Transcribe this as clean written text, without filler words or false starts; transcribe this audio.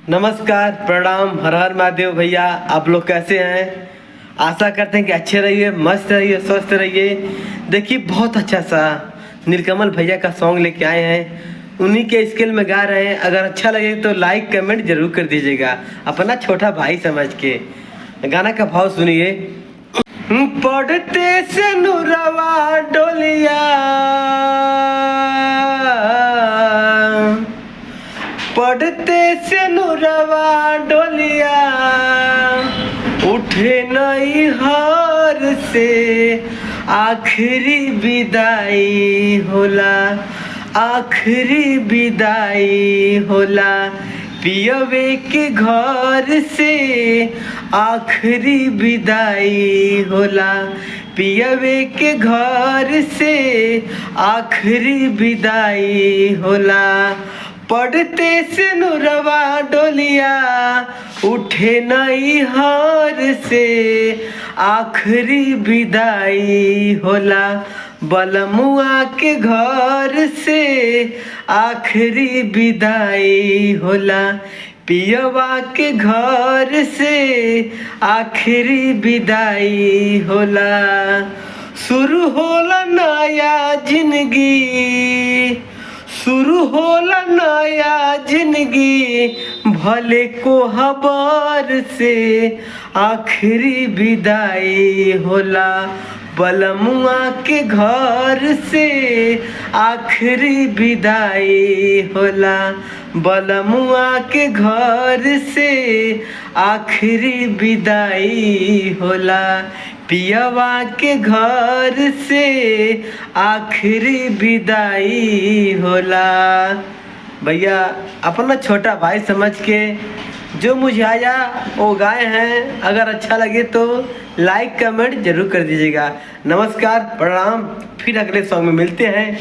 नमस्कार, प्रणाम, हर हर महादेव। भैया आप लोग कैसे हैं? आशा करते हैं कि अच्छे रहिए, मस्त रहिए, स्वस्थ रहिए। देखिए बहुत अच्छा सा नीलकमल भैया का सॉन्ग लेके आए हैं, उन्हीं के स्केल में गा रहे हैं। अगर अच्छा लगे तो लाइक कमेंट जरूर कर दीजिएगा, अपना छोटा भाई समझ के। गाना का भाव सुनिए। पढ़ते से नुरवा डोलिया, पढ़ते से नुरवा डोलिया, उठे नई हार से आखिरी विदाई होला, आखिरी विदाई होला। पियवे के घर से आखिरी विदाई होला, पियवे के घर से आखिरी विदाई होला। पढ़ते से नुरवा डोलिया, उठे नई हार से आखिरी विदाई होला। बलमुआ के घर से आखिरी विदाई होला, पियवा के घर से आखिरी विदाई होला। शुरू होला नया जिंदगी, शुरू होला नया जिंदगी, भले को हबर से आखिरी विदाई होला। बलमुआ के घर से आखिरी विदाई होला, बलमुआ के घर से आखिरी विदाई होला। पियवा के घर से आखिरी विदाई होला। भैया अपना छोटा भाई समझ के जो मुझे आया वो गाए हैं। अगर अच्छा लगे तो लाइक कमेंट जरूर कर दीजिएगा। नमस्कार, प्रणाम, फिर अगले सॉन्ग में मिलते हैं।